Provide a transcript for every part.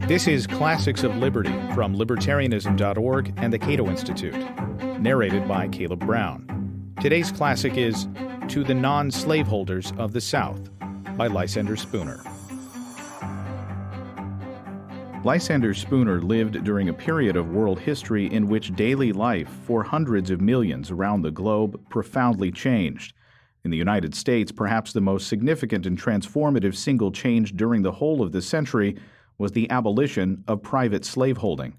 This is Classics of Liberty from Libertarianism.org and the Cato Institute, narrated by Caleb Brown. Today's classic is To the Non-Slaveholders of the South by Lysander Spooner. Lysander Spooner lived during a period of world history in which daily life for hundreds of millions around the globe profoundly changed. In the United States, perhaps the most significant and transformative single change during the whole of the century was the abolition of private slaveholding.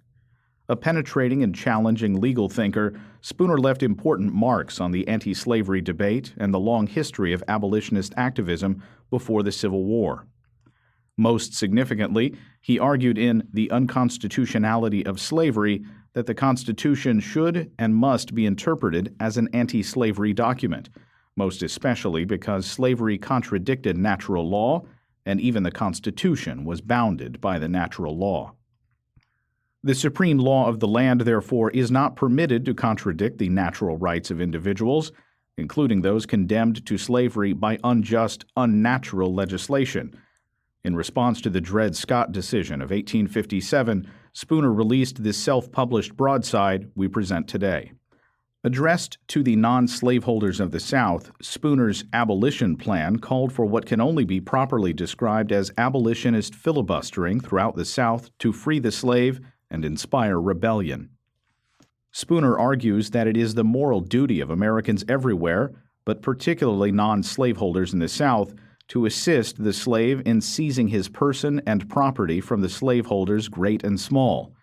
A penetrating and challenging legal thinker, Spooner left important marks on the anti-slavery debate and the long history of abolitionist activism before the Civil War. Most significantly, he argued in The Unconstitutionality of Slavery that the Constitution should and must be interpreted as an anti-slavery document, most especially because slavery contradicted natural law, and even the Constitution was bounded by the natural law. The supreme law of the land, therefore, is not permitted to contradict the natural rights of individuals, including those condemned to slavery by unjust, unnatural legislation. In response to the Dred Scott decision of 1857, Spooner released this self-published broadside we present today. Addressed to the non-slaveholders of the South, Spooner's abolition plan called for what can only be properly described as abolitionist filibustering throughout the South to free the slave and inspire rebellion. Spooner argues that it is the moral duty of Americans everywhere, but particularly non-slaveholders in the South, to assist the slave in seizing his person and property from the slaveholders great and small.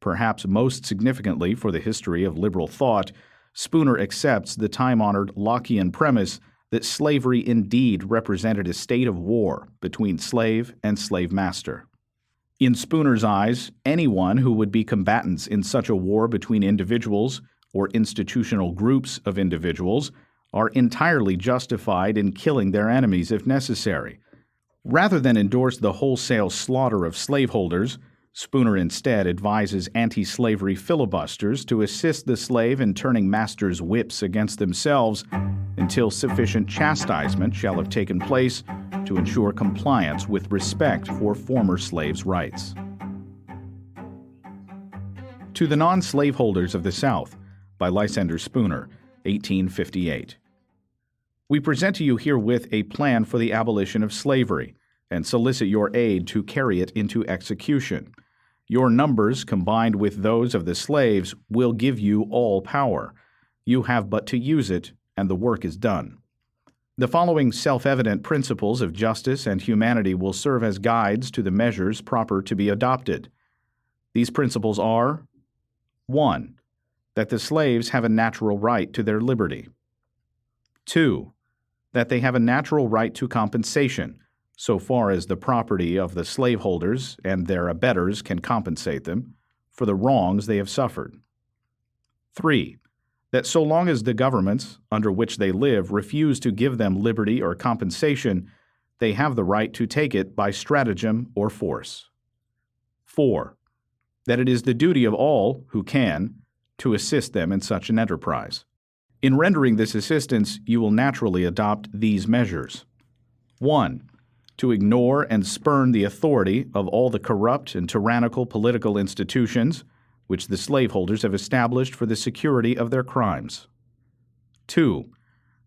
Perhaps most significantly for the history of liberal thought, Spooner accepts the time-honored Lockean premise that slavery indeed represented a state of war between slave and slave master. In Spooner's eyes, anyone who would be combatants in such a war between individuals or institutional groups of individuals are entirely justified in killing their enemies if necessary. Rather than endorse the wholesale slaughter of slaveholders, Spooner instead advises anti-slavery filibusters to assist the slave in turning masters' whips against themselves until sufficient chastisement shall have taken place to ensure compliance with respect for former slaves' rights. To the Non-Slaveholders of the South by Lysander Spooner, 1858. We present to you herewith a plan for the abolition of slavery, and solicit your aid to carry it into execution. Your numbers, combined with those of the slaves, will give you all power. You have but to use it, and the work is done. The following self-evident principles of justice and humanity will serve as guides to the measures proper to be adopted. These principles are: 1. That the slaves have a natural right to their liberty. 2. That they have a natural right to compensation, so far as the property of the slaveholders and their abettors can compensate them for the wrongs they have suffered. 3. That so long as the governments under which they live refuse to give them liberty or compensation, they have the right to take it by stratagem or force. 4. That it is the duty of all who can to assist them in such an enterprise. In rendering this assistance, you will naturally adopt these measures. 1. To ignore and spurn the authority of all the corrupt and tyrannical political institutions which the slaveholders have established for the security of their crimes. 2.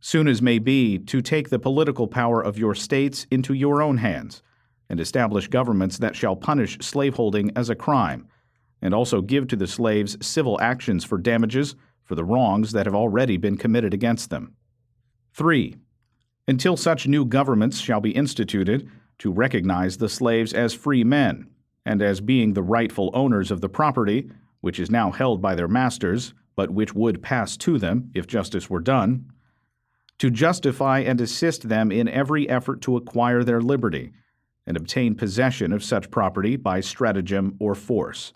Soon as may be, to take the political power of your states into your own hands, and establish governments that shall punish slaveholding as a crime, and also give to the slaves civil actions for damages for the wrongs that have already been committed against them. 3. Until such new governments shall be instituted, to recognize the slaves as free men, and as being the rightful owners of the property, which is now held by their masters, but which would pass to them if justice were done, to justify and assist them in every effort to acquire their liberty, and obtain possession of such property by stratagem or force,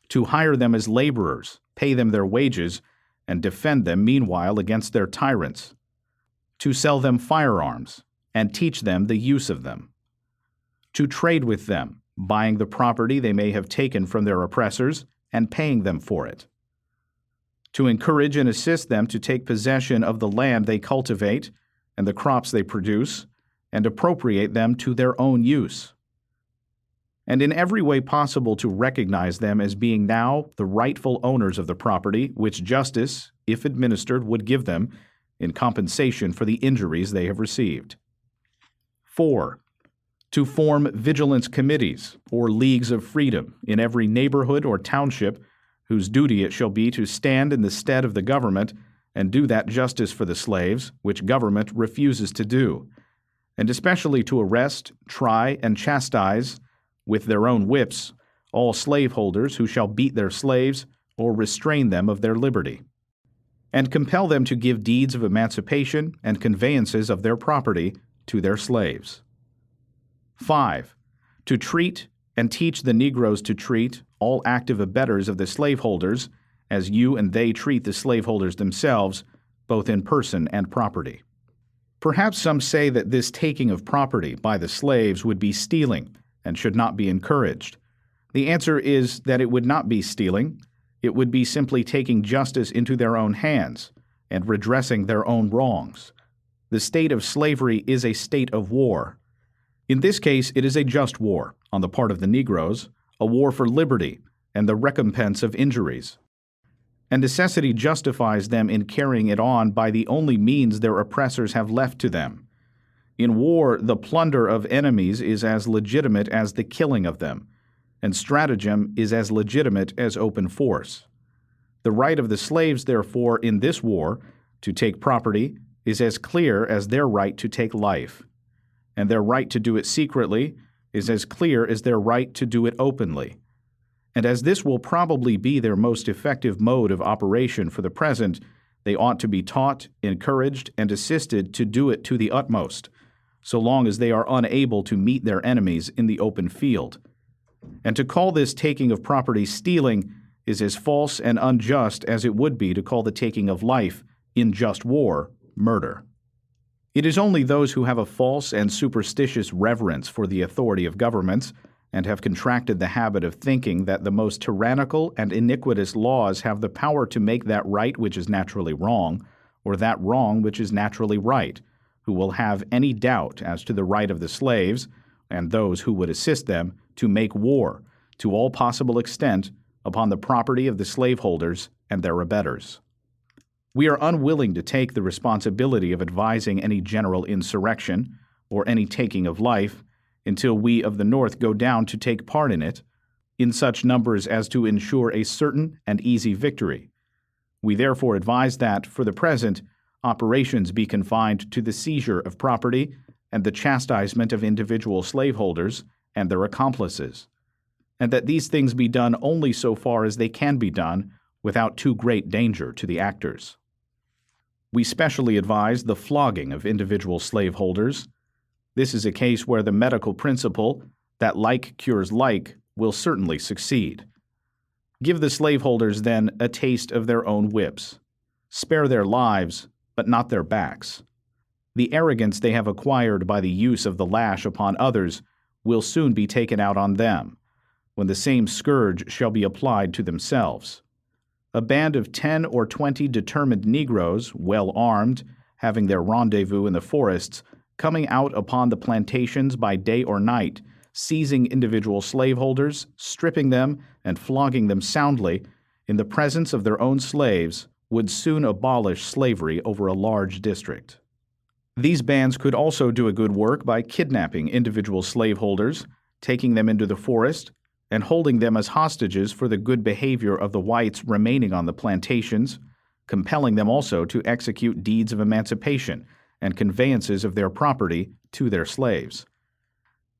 to hire them as laborers, pay them their wages, and defend them meanwhile against their tyrants, to sell them firearms, and teach them the use of them, to trade with them, buying the property they may have taken from their oppressors, and paying them for it, to encourage and assist them to take possession of the land they cultivate and the crops they produce, and appropriate them to their own use, and in every way possible to recognize them as being now the rightful owners of the property which justice, if administered, would give them in compensation for the injuries they have received. 4. To form vigilance committees or leagues of freedom in every neighborhood or township, whose duty it shall be to stand in the stead of the government and do that justice for the slaves which government refuses to do, and especially to arrest, try, and chastise with their own whips all slaveholders who shall beat their slaves or restrain them of their liberty, and compel them to give deeds of emancipation and conveyances of their property to their slaves. 5. To treat and teach the Negroes to treat all active abettors of the slaveholders as you and they treat the slaveholders themselves, both in person and property. Perhaps some say that this taking of property by the slaves would be stealing and should not be encouraged. The answer is that it would not be stealing. It would be simply taking justice into their own hands and redressing their own wrongs. The state of slavery is a state of war. In this case, it is a just war on the part of the Negroes, a war for liberty and the recompense of injuries. And necessity justifies them in carrying it on by the only means their oppressors have left to them. In war, the plunder of enemies is as legitimate as the killing of them, and stratagem is as legitimate as open force. The right of the slaves, therefore, in this war, to take property is as clear as their right to take life, and their right to do it secretly is as clear as their right to do it openly. And as this will probably be their most effective mode of operation for the present, they ought to be taught, encouraged, and assisted to do it to the utmost, so long as they are unable to meet their enemies in the open field. And to call this taking of property stealing is as false and unjust as it would be to call the taking of life in just war murder. It is only those who have a false and superstitious reverence for the authority of governments and have contracted the habit of thinking that the most tyrannical and iniquitous laws have the power to make that right which is naturally wrong, or that wrong which is naturally right, who will have any doubt as to the right of the slaves, and those who would assist them, to make war, to all possible extent, upon the property of the slaveholders and their abettors. We are unwilling to take the responsibility of advising any general insurrection, or any taking of life, until we of the North go down to take part in it, in such numbers as to ensure a certain and easy victory. We therefore advise that, for the present, operations be confined to the seizure of property and the chastisement of individual slaveholders and their accomplices, and that these things be done only so far as they can be done without too great danger to the actors. We specially advise the flogging of individual slaveholders. This is a case where the medical principle, that like cures like, will certainly succeed. Give the slaveholders, then, a taste of their own whips. Spare their lives, but not their backs. The arrogance they have acquired by the use of the lash upon others will soon be taken out on them, when the same scourge shall be applied to themselves. A band of 10 or 20 determined Negroes, well armed, having their rendezvous in the forests, coming out upon the plantations by day or night, seizing individual slaveholders, stripping them, and flogging them soundly, in the presence of their own slaves, would soon abolish slavery over a large district. These bands could also do a good work by kidnapping individual slaveholders, taking them into the forest, and holding them as hostages for the good behavior of the whites remaining on the plantations, compelling them also to execute deeds of emancipation and conveyances of their property to their slaves.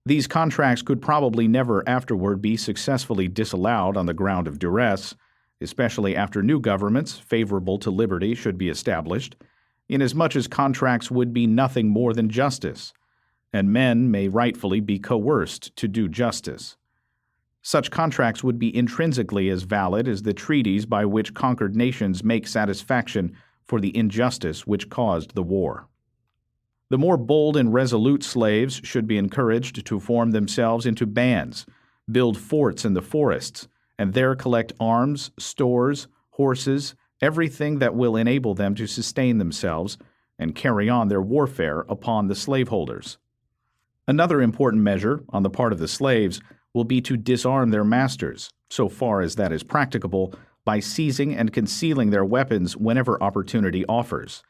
These contracts could probably never afterward be successfully disallowed on the ground of duress, especially after new governments favorable to liberty should be established, inasmuch as contracts would be nothing more than justice, and men may rightfully be coerced to do justice. Such contracts would be intrinsically as valid as the treaties by which conquered nations make satisfaction for the injustice which caused the war. The more bold and resolute slaves should be encouraged to form themselves into bands, build forts in the forests, and there collect arms, stores, horses, everything that will enable them to sustain themselves and carry on their warfare upon the slaveholders. Another important measure on the part of the slaves will be to disarm their masters, so far as that is practicable, by seizing and concealing their weapons whenever opportunity offers.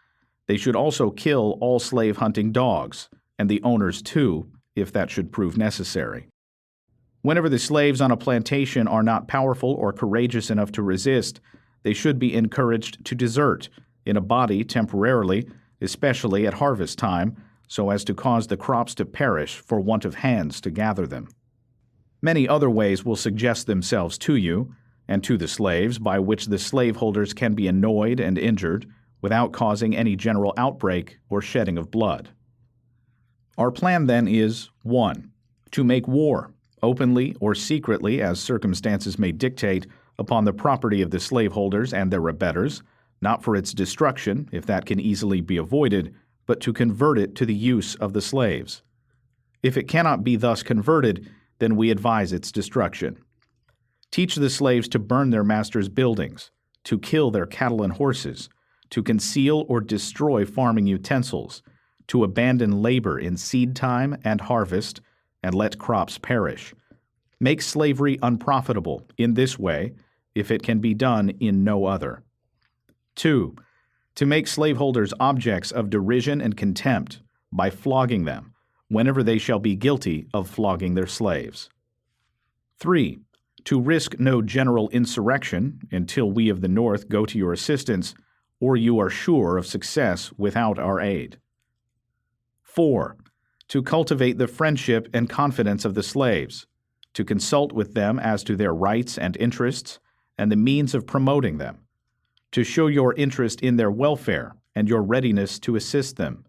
They should also kill all slave-hunting dogs, and the owners too, if that should prove necessary. Whenever the slaves on a plantation are not powerful or courageous enough to resist, they should be encouraged to desert in a body temporarily, especially at harvest time, so as to cause the crops to perish for want of hands to gather them. Many other ways will suggest themselves to you and to the slaves by which the slaveholders can be annoyed and injured without causing any general outbreak or shedding of blood. Our plan then is 1. To make war, openly or secretly as circumstances may dictate, upon the property of the slaveholders and their abettors, not for its destruction, if that can easily be avoided, but to convert it to the use of the slaves. If it cannot be thus converted, then we advise its destruction. Teach the slaves to burn their masters' buildings, to kill their cattle and horses, to conceal or destroy farming utensils, to abandon labor in seed time and harvest, and let crops perish. Make slavery unprofitable in this way, if it can be done in no other. 2. To make slaveholders objects of derision and contempt by flogging them, whenever they shall be guilty of flogging their slaves. 3. To risk no general insurrection until we of the North go to your assistance, or you are sure of success without our aid. 4. To cultivate the friendship and confidence of the slaves, to consult with them as to their rights and interests, and the means of promoting them, to show your interest in their welfare and your readiness to assist them.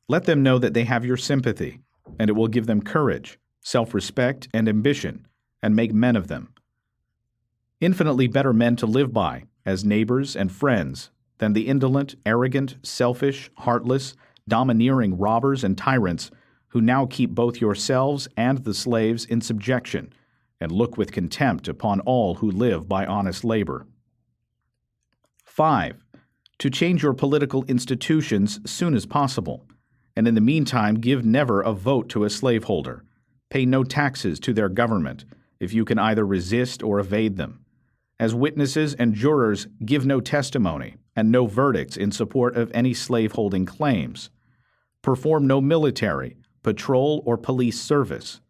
Let them know that they have your sympathy, and it will give them courage, self-respect, and ambition, and make men of them. Infinitely better men to live by, as neighbors and friends, than the indolent, arrogant, selfish, heartless, domineering robbers and tyrants who now keep both yourselves and the slaves in subjection, and look with contempt upon all who live by honest labor. 5. To change your political institutions soon as possible, and in the meantime give never a vote to a slaveholder. Pay no taxes to their government, if you can either resist or evade them. As witnesses and jurors, give no testimony and no verdicts in support of any slaveholding claims. Perform no military, patrol, or police service.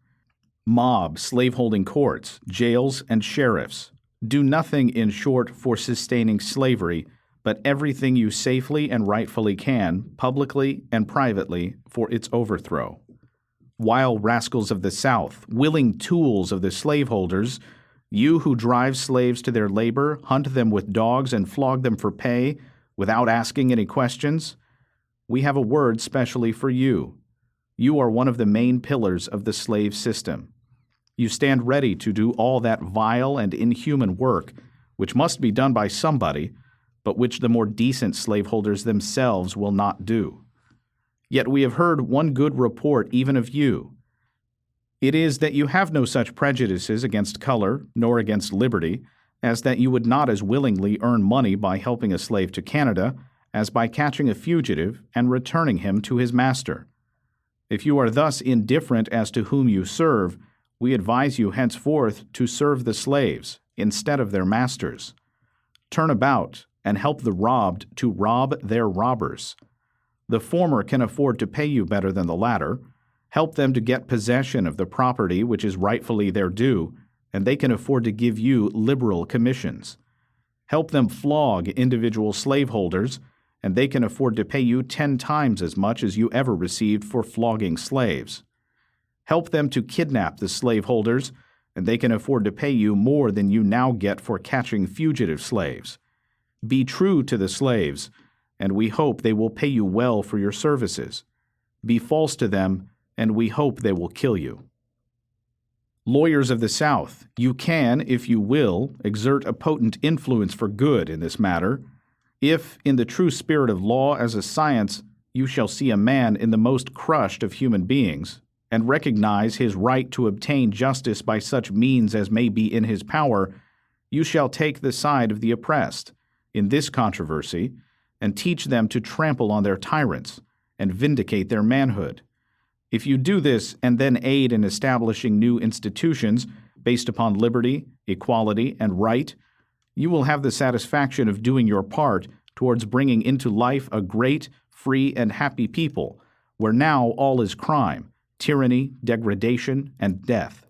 Mob slaveholding courts, jails, and sheriffs. Do nothing, in short, for sustaining slavery, but everything you safely and rightfully can, publicly and privately, for its overthrow. Vile rascals of the South, willing tools of the slaveholders, you who drive slaves to their labor, hunt them with dogs, and flog them for pay, without asking any questions, we have a word specially for you. You are one of the main pillars of the slave system. You stand ready to do all that vile and inhuman work, which must be done by somebody, but which the more decent slaveholders themselves will not do. Yet we have heard one good report even of you. It is that you have no such prejudices against color, nor against liberty, as that you would not as willingly earn money by helping a slave to Canada, as by catching a fugitive and returning him to his master. If you are thus indifferent as to whom you serve, we advise you henceforth to serve the slaves instead of their masters. Turn about and help the robbed to rob their robbers. The former can afford to pay you better than the latter. Help them to get possession of the property which is rightfully their due, and they can afford to give you liberal commissions. Help them flog individual slaveholders, and they can afford to pay you 10 times as much as you ever received for flogging slaves. Help them to kidnap the slaveholders, and they can afford to pay you more than you now get for catching fugitive slaves. Be true to the slaves, and we hope they will pay you well for your services. Be false to them, and we hope they will kill you. Lawyers of the South, you can, if you will, exert a potent influence for good in this matter. If, in the true spirit of law as a science, you shall see a man in the most crushed of human beings, and recognize his right to obtain justice by such means as may be in his power, you shall take the side of the oppressed in this controversy, and teach them to trample on their tyrants, and vindicate their manhood. If you do this and then aid in establishing new institutions based upon liberty, equality, and right, you will have the satisfaction of doing your part towards bringing into life a great, free, and happy people, where now all is crime, tyranny, degradation, and death.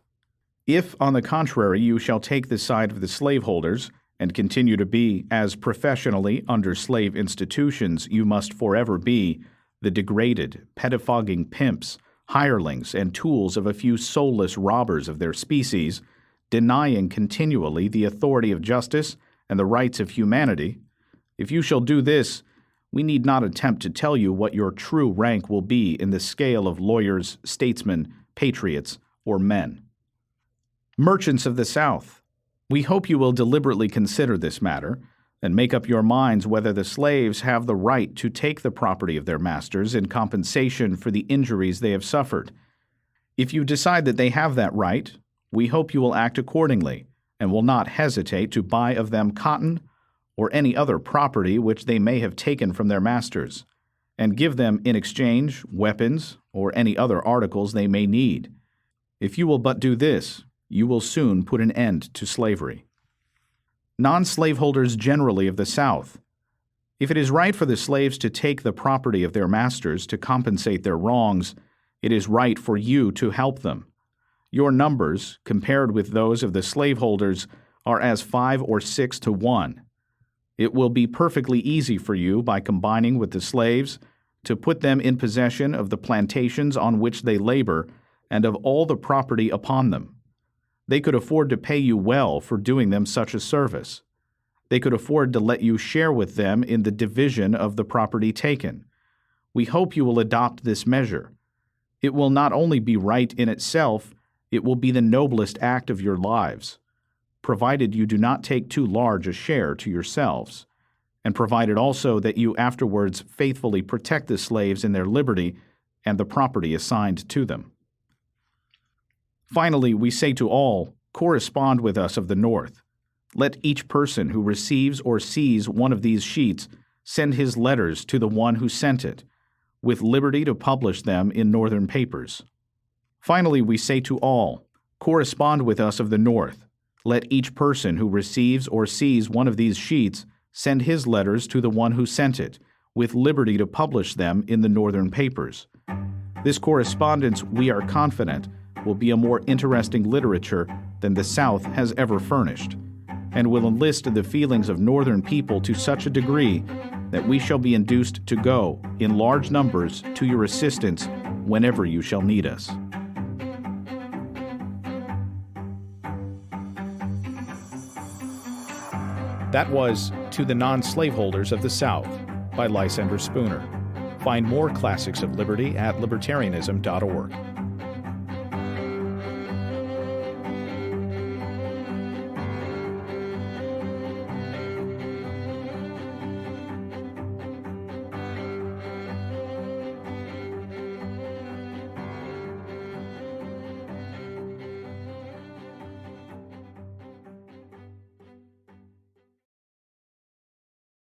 If, on the contrary, you shall take the side of the slaveholders and continue to be, as professionally under slave institutions you must forever be, the degraded, pettifogging pimps, hirelings, and tools of a few soulless robbers of their species, denying continually the authority of justice and the rights of humanity, if you shall do this, we need not attempt to tell you what your true rank will be in the scale of lawyers, statesmen, patriots, or men. Merchants of the South, we hope you will deliberately consider this matter and make up your minds whether the slaves have the right to take the property of their masters in compensation for the injuries they have suffered. If you decide that they have that right, we hope you will act accordingly and will not hesitate to buy of them cotton or any other property which they may have taken from their masters, and give them in exchange weapons or any other articles they may need. If you will but do this, you will soon put an end to slavery. Non-slaveholders generally of the South, if it is right for the slaves to take the property of their masters to compensate their wrongs, it is right for you to help them. Your numbers, compared with those of the slaveholders, are as 5 or 6 to 1. It will be perfectly easy for you, by combining with the slaves, to put them in possession of the plantations on which they labor and of all the property upon them. They could afford to pay you well for doing them such a service. They could afford to let you share with them in the division of the property taken. We hope you will adopt this measure. It will not only be right in itself, it will be the noblest act of your lives, provided you do not take too large a share to yourselves, and provided also that you afterwards faithfully protect the slaves in their liberty and the property assigned to them. Finally, we say to all, correspond with us of the North. Let each person who receives or sees one of these sheets send his letters to the one who sent it, with liberty to publish them in Northern papers. Finally, we say to all, correspond with us of the North. Let each person who receives or sees one of these sheets send his letters to the one who sent it, with liberty to publish them in the Northern papers. This correspondence, we are confident, will be a more interesting literature than the South has ever furnished, and will enlist the feelings of Northern people to such a degree that we shall be induced to go in large numbers to your assistance whenever you shall need us. That was To the Non-Slaveholders of the South by Lysander Spooner. Find more classics of liberty at libertarianism.org.